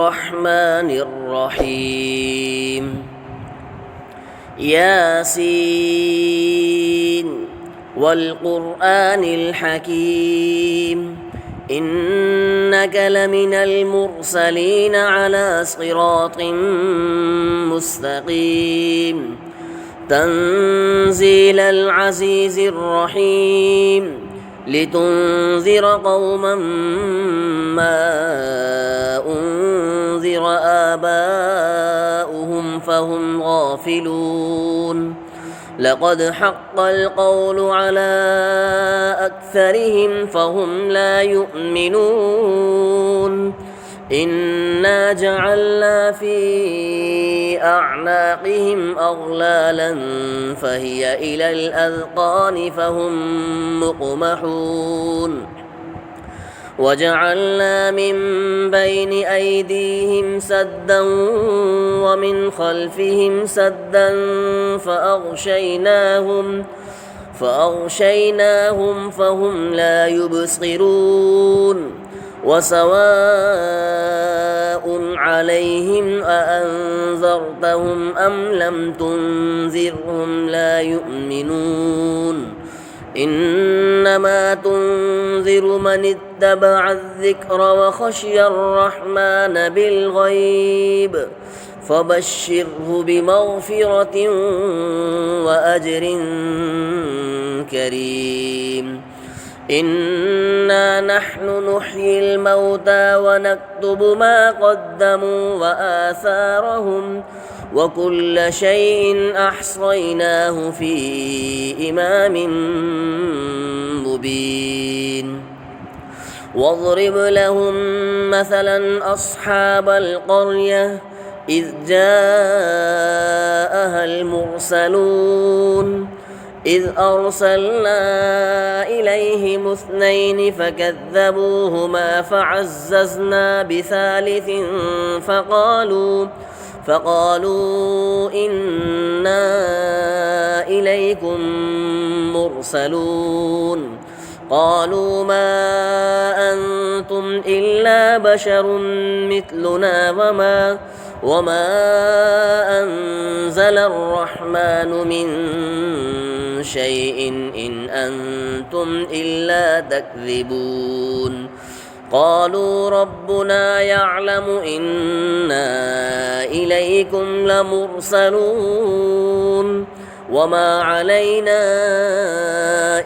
الرحمن الرحيم ياسين والقرآن الحكيم إنك لمن المرسلين على صراط مستقيم تنزيل العزيز الرحيم لتنذر قوما ما أنذر آباؤهم فهم غافلون لقد حق القول على أكثرهم فهم لا يؤمنون إنا جعلنا في أعناقهم أغلالا فهي إلى الأذقان فهم مقمحون وجعلنا من بين أيديهم سدا ومن خلفهم سدا فأغشيناهم فهم لا يبصرون وسواء عليهم أأنذرتهم أم لم تنذرهم لا يؤمنون إنما تنذر من اتبع الذكر وخشي الرحمن بالغيب فبشره بمغفرة وأجر كريم إنا نحن نحيي الموتى ونكتب ما قدموا وآثارهم وكل شيء أحصيناه في إمام مبين واضرب لهم مثلا أصحاب القرية إذ جاءها المرسلون إذ أرسلنا إليهم 2 فكذبوهما فعززنا بثالث فقالوا إنا إليكم مرسلون قالوا ما أنتم إلا بشر مثلنا وما أنزل الرحمن من شيء إن أنتم إلا تكذبون قالوا ربنا يعلم إنا إليكم لمرسلون وما علينا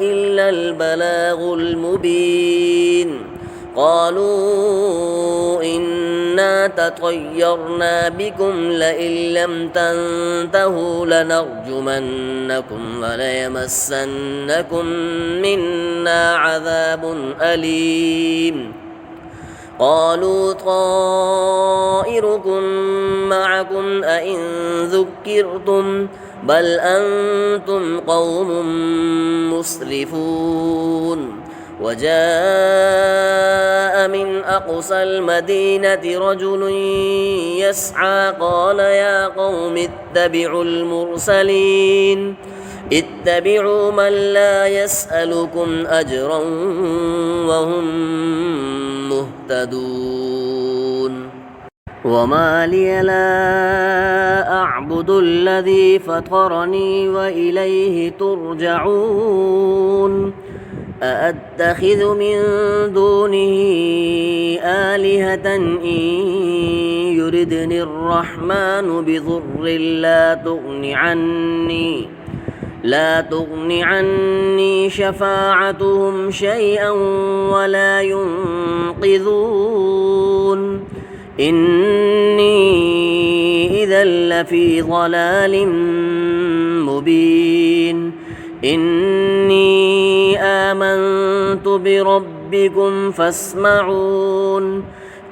إلا البلاغ المبين قالوا إنا تطيرنا بكم لئن لم تنتهوا لنرجمنكم وليمسنكم منا عذاب أليم قالوا طائركم معكم أئن ذكرتم بل أنتم قوم مسرفون وجاء من أقصى المدينة رجل يسعى قال يا قوم اتبعوا المرسلين اتبعوا من لا يسألكم أجرا وهم مهتدون وما لي لا أعبد الذي فطرني وإليه ترجعون أأتخذ من دونه آلهة إن يردني الرحمن بضر لا تغن عني شفاعتهم شيئا ولا ينقذون إني إذا لفي ضلال مبين إني آمنت بربكم فاسمعون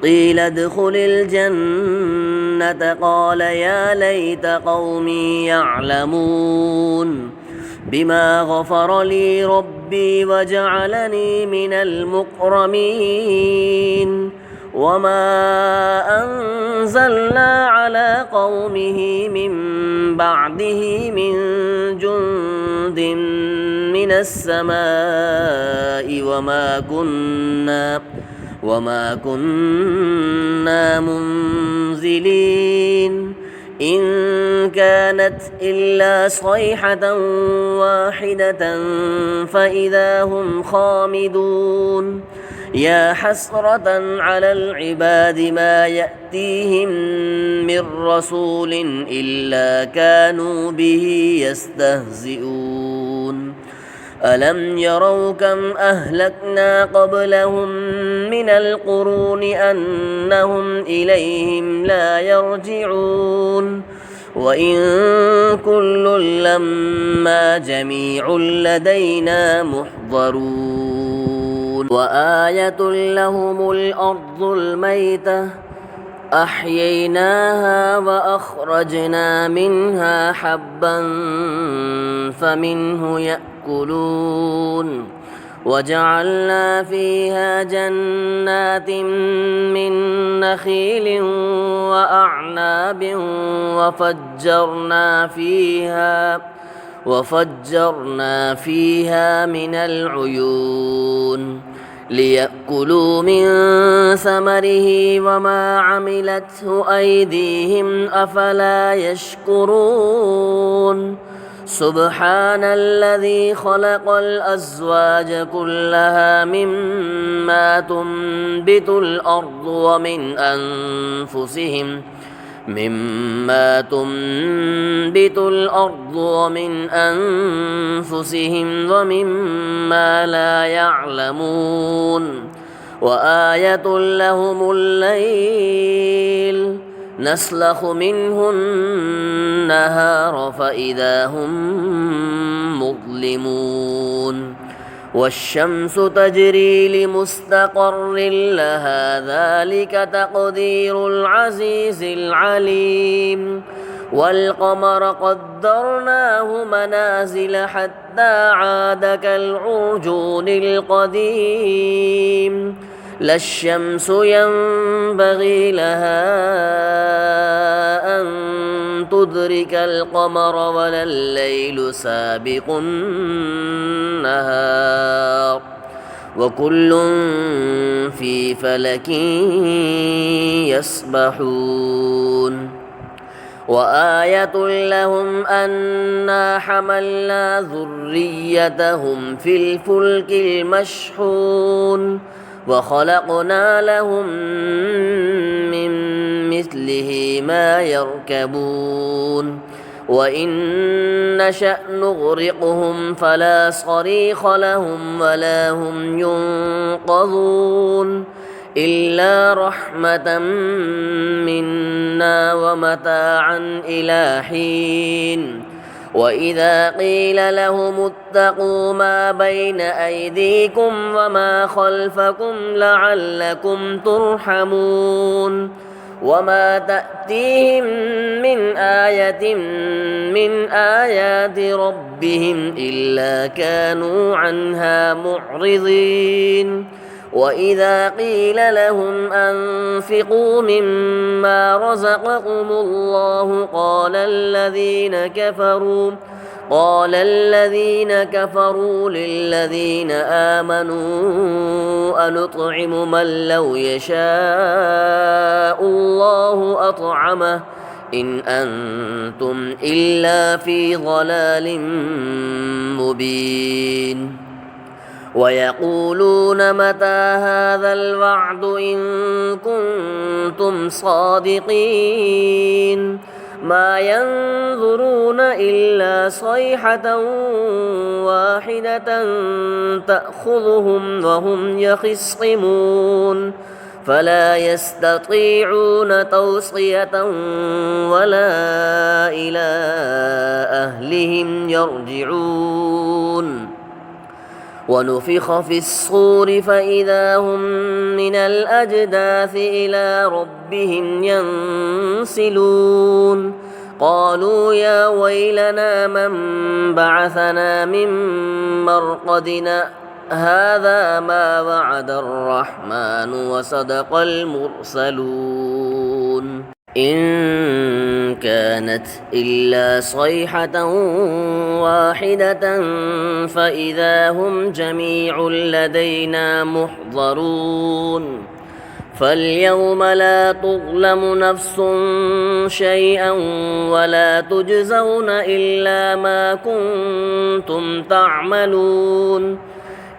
قيل ادخل الجنة قال يا ليت قومي يعلمون بما غفر لي ربي وجعلني من المكرمين وما أنزلنا على قومه من بعده من جند من السماء وما كنا منزلين إن كانت إلا صيحة واحدة فإذا هم خامدون يا حسرة على العباد ما يأتيهم من رسول إلا كانوا به يستهزئون ألم يروا كم أهلكنا قبلهم من القرون أنهم إليهم لا يرجعون وإن كل لما جميع لدينا محضرون وآية لهم الأرض الميتة أحييناها وأخرجنا منها حبا فمنه يأكلون وجعلنا فيها جنات من نخيل وأعناب وفجرنا فيها من العيون ليأكلوا من ثمره وما عملته أيديهم أفلا يشكرون سبحان الذي خلق الأزواج كلها مما تنبت الأرض ومن أنفسهم ومما لا يعلمون وآية لهم الليل نسلخ منه النهار فإذا هم مظلمون والشمس تجري لمستقر لها ذلك تقدير العزيز العليم والقمر قدرناه منازل حتى عاد كالعرجون القديم لا الشمس ينبغي لها أن تدرك القمر ولا الليل سابق النهار وكل في فلك يسبحون وآية لهم أنا حملنا ذريتهم في الفلك المشحون وخلقنا لهم من مثله ما يركبون وإن نشأ نغرقهم فلا صريخ لهم ولا هم ينقذون إلا رحمة منا ومتاعا إلى حين وإذا قيل لهم اتقوا ما بين أيديكم وما خلفكم لعلكم ترحمون وما تأتيهم من آية من آيات ربهم إلا كانوا عنها معرضين وإذا قيل لهم أنفقوا مما رزقكم الله قال الذين كفروا للذين آمنوا أنطعم من لو يشاء الله أطعمه إن أنتم إلا في ضلال مبين ويقولون متى هذا الوعد إن كنتم صادقين ما ينظرون إلا صيحة واحدة تأخذهم وهم يخصمون فلا يستطيعون توصية ولا إلى أهلهم يرجعون ونفخ في الصور فإذا هم من الأجداث إلى ربهم ينسلون قالوا يا ويلنا من بعثنا من مرقدنا هذا ما وعد الرحمن وصدق المرسلون إن كانت إلا صيحة واحدة فإذا هم جميع لدينا محضرون فاليوم لا تظلم نفس شيئا ولا تجزون إلا ما كنتم تعملون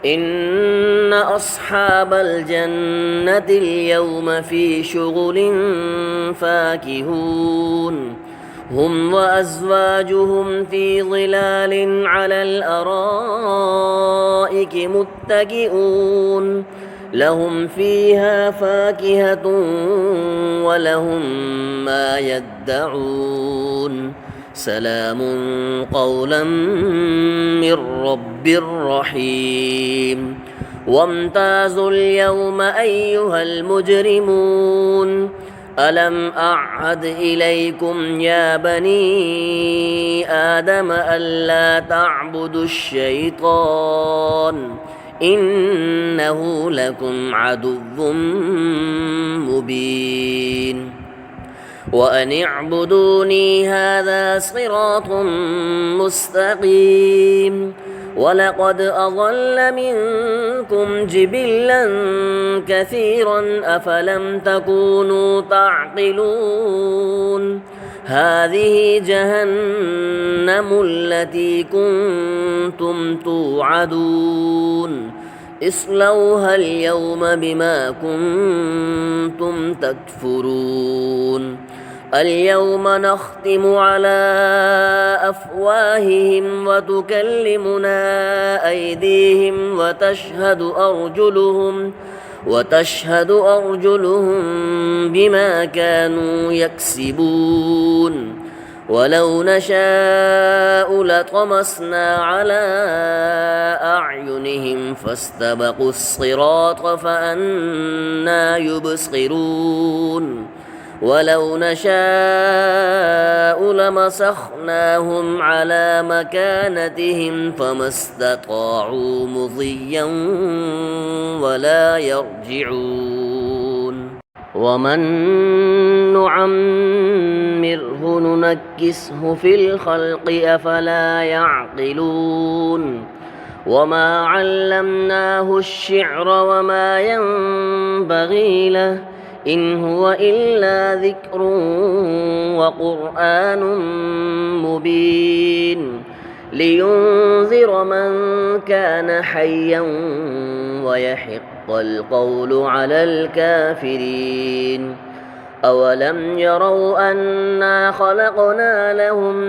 إن أصحاب الجنة اليوم في شغل فاكهون هم وأزواجهم في ظلال على الأرائك متكئون لهم فيها فاكهة ولهم ما يدعون سلام قولا من رب رحيم وامتازوا اليوم أيها المجرمون ألم أعهد إليكم يا بني آدم ألا تعبدوا الشيطان إنه لكم عدو مبين وأن اعبدوني هذا صراط مستقيم ولقد أضل منكم جبلا كثيرا أفلم تكونوا تعقلون هذه جهنم التي كنتم توعدون اصلوها اليوم بما كنتم تكفرون اليوم نختم على أفواههم وتكلمنا أيديهم وتشهد أرجلهم بما كانوا يكسبون ولو نشاء لطمسنا على أعينهم فاستبقوا الصراط فأنى يبصرون ولو نشاء لمسخناهم على مكانتهم فما استطاعوا مضيا ولا يرجعون ومن نعمره ننكسه في الخلق أفلا يعقلون وما علمناه الشعر وما ينبغي له إن هو إلا ذكر وقرآن مبين لينذر من كان حيا ويحق القول على الكافرين أولم يروا أنا خلقنا لهم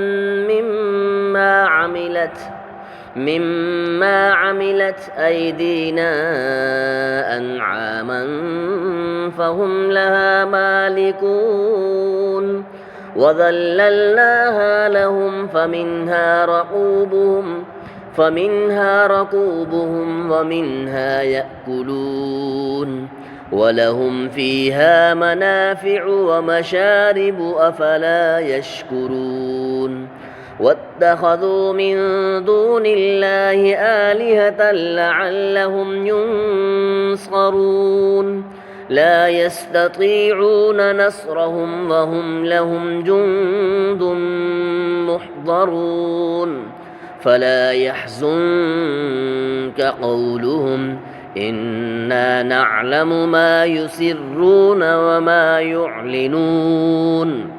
مما عملت أيدينا أنعاما فهم لها مالكون وذللناها لهم فمنها ركوبهم ومنها يأكلون ولهم فيها منافع ومشارب أفلا يشكرون واتخذوا من دون الله آلهة لعلهم ينصرون لا يستطيعون نصرهم وهم لهم جند محضرون فلا يحزنك قولهم إنا نعلم ما يسرون وما يعلنون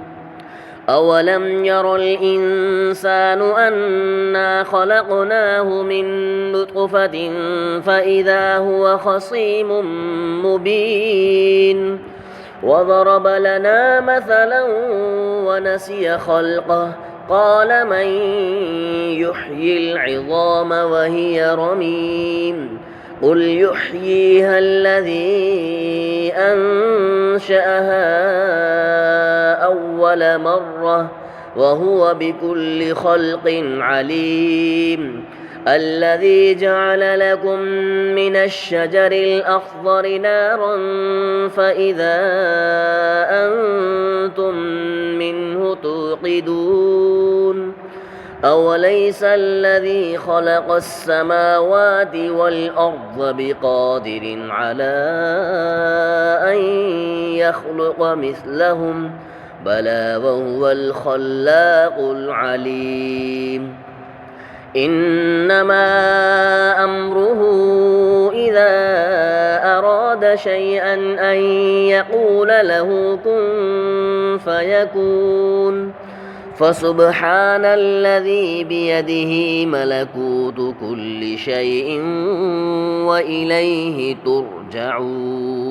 أولم ير الإنسان أنا خلقناه من نطفة فإذا هو خصيم مبين وضرب لنا مثلا ونسي خلقه قال من يحيي العظام وهي رميم قل يحييها الذي أنشأها أول مرة وهو بكل خلق عليم الذي جعل لكم من الشجر الأخضر نارا فإذا أنتم منه توقدون أوليس الذي خلق السماوات والأرض بقادر على أن يخلق مثلهم بلى وهو الخلاق العليم إنما أمره إذا أراد شيئا أن يقول له كن فيكون فسبحان الذي بيده ملكوت كل شيء وإليه ترجعون